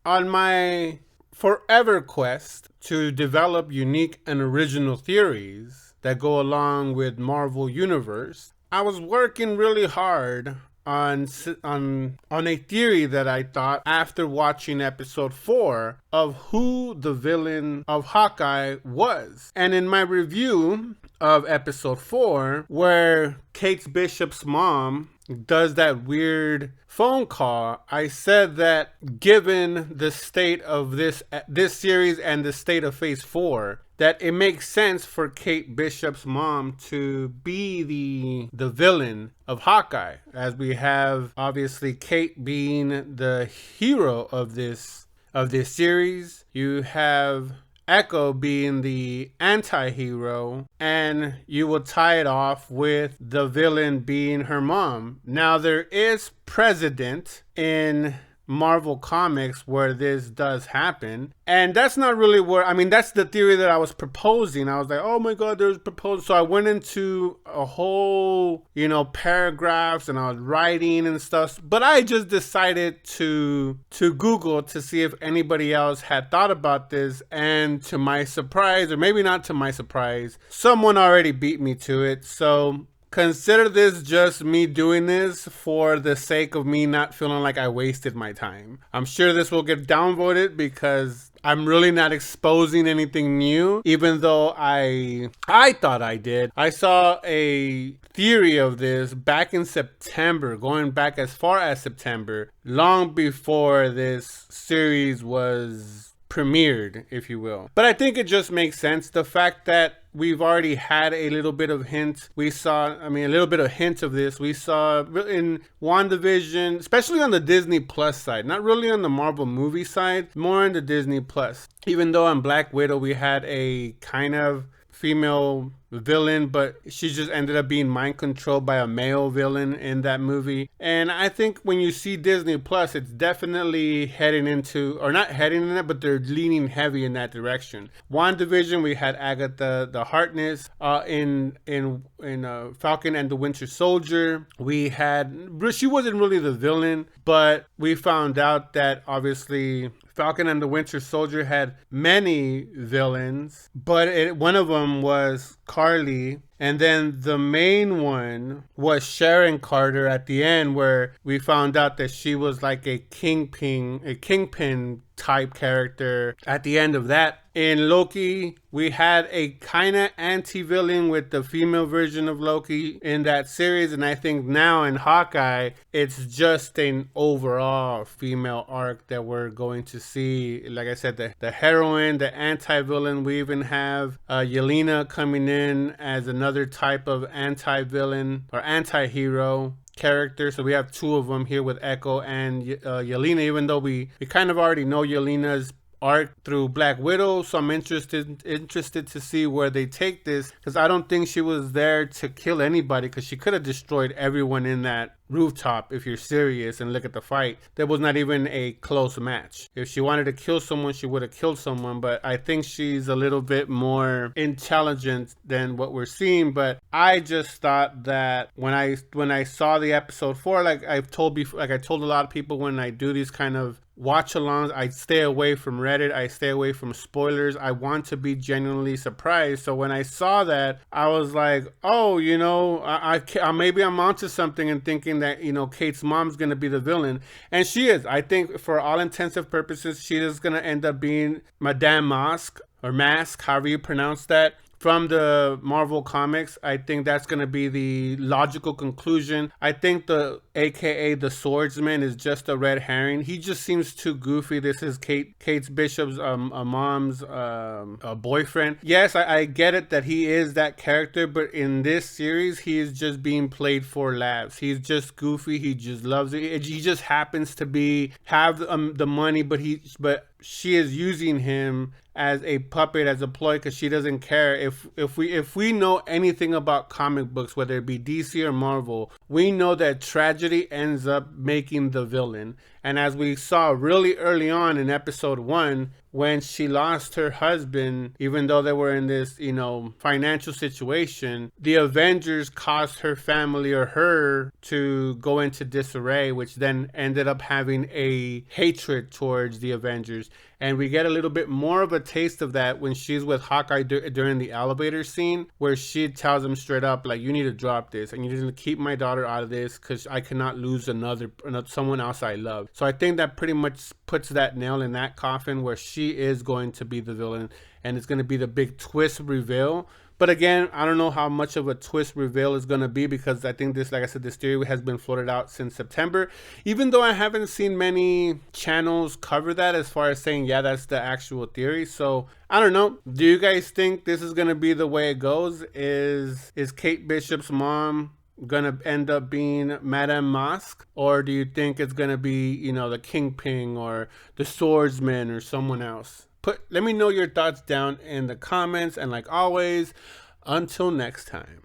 on my forever quest to develop unique and original theories that go along with Marvel Universe, I was working really hard on a theory that I thought after watching episode 4 of who the villain of Hawkeye was. And in my review of episode 4, where Kate Bishop's mom does that weird phone call, I said that given the state of this series and the state of Phase 4, that it makes sense for Kate Bishop's mom to be the villain of Hawkeye, as we have obviously Kate being the hero of this series. You have Echo being the anti-hero, and you will tie it off with the villain being her mom. Now, there is precedent in Marvel Comics where this does happen, and that's not really where, I mean, that's the theory that I was proposing. I was like, oh my god, there's proposed. So I went into a whole, paragraphs, and I was writing and stuff, but I just decided to Google to see if anybody else had thought about this, and to my surprise, or maybe not to my surprise, someone already beat me to it. So consider this just me doing this for the sake of me not feeling like I wasted my time. I'm sure this will get downvoted because I'm really not exposing anything new, even though I thought I did. I saw a theory of this back in September, going back as far as September, long before this series was premiered, if you will. But I think it just makes sense. The fact that we've already had a little bit of hint. We saw, a little bit of hint of this. We saw in WandaVision, especially on the Disney Plus side, not really on the Marvel movie side, more on the Disney Plus. Even though on Black Widow, we had a kind of female villain, but she just ended up being mind controlled by a male villain in that movie. And I think when you see Disney Plus, it's definitely heading into, or not heading in it, but they're leaning heavy in that direction. WandaVision, we had Agatha the Harkness in Falcon and the Winter Soldier. We had, she wasn't really the villain, but we found out that obviously Falcon and the Winter Soldier had many villains, but one of them was Carly, and then the main one was Sharon Carter at the end, where we found out that she was like a kingpin type character at the end of that. In Loki, we had a kind of anti-villain with the female version of Loki in that series, and I think now in Hawkeye, it's just an overall female arc that we're going to see. Like I said, the heroine, the anti-villain. We even have Yelena coming in as another type of anti-villain or anti-hero character. So we have two of them here with Echo and Yelena, even though we kind of already know Yelena's arc through Black Widow. So I'm interested to see where they take this, because I don't think she was there to kill anybody, because she could have destroyed everyone in that rooftop. If you're serious and look at the fight, there was not even a close match. If she wanted to kill someone, she would have killed someone. But I think she's a little bit more intelligent than what we're seeing. But I just thought that when I saw the episode 4, like I told a lot of people, when I do these kind of watch alongs, I stay away from Reddit, I stay away from spoilers. I want to be genuinely surprised. So when I saw that, I was like, oh, I maybe I'm onto something, and thinking that Kate's mom's gonna be the villain, and she is. I think for all intensive purposes, she is gonna end up being Madame Mask, or Mask, however you pronounce that, from the Marvel Comics. I think that's going to be the logical conclusion. I think the AKA the Swordsman is just a red herring. He just seems too goofy. This is Kate Bishop's mom's boyfriend. Yes, I get it that he is that character, but in this series, he is just being played for laughs. He's just goofy. He just loves it. He just happens to have the money, but she is using him as a puppet, as a ploy, because she doesn't care. If we know anything about comic books, whether it be DC or Marvel, we know that tragedy ends up making the villain. And as we saw really early on in episode 1, when she lost her husband, even though they were in this, financial situation, the Avengers caused her family or her to go into disarray, which then ended up having a hatred towards the Avengers. And we get a little bit more of a taste of that when she's with Hawkeye during the elevator scene, where she tells him straight up, like, you need to drop this and you need to keep my daughter out of this because I cannot lose another someone else I love. So I think that pretty much puts that nail in that coffin, where she is going to be the villain and it's going to be the big twist reveal. But again, I don't know how much of a twist reveal is going to be, because I think this, like I said, this theory has been floated out since September, even though I haven't seen many channels cover that as far as saying, yeah, that's the actual theory. So I don't know. Do you guys think this is going to be the way it goes? Is Kate Bishop's mom gonna end up being Madame Masque, or do you think it's gonna be, the Kingpin or the Swordsman or someone else? Let me know your thoughts down in the comments, and like always, until next time.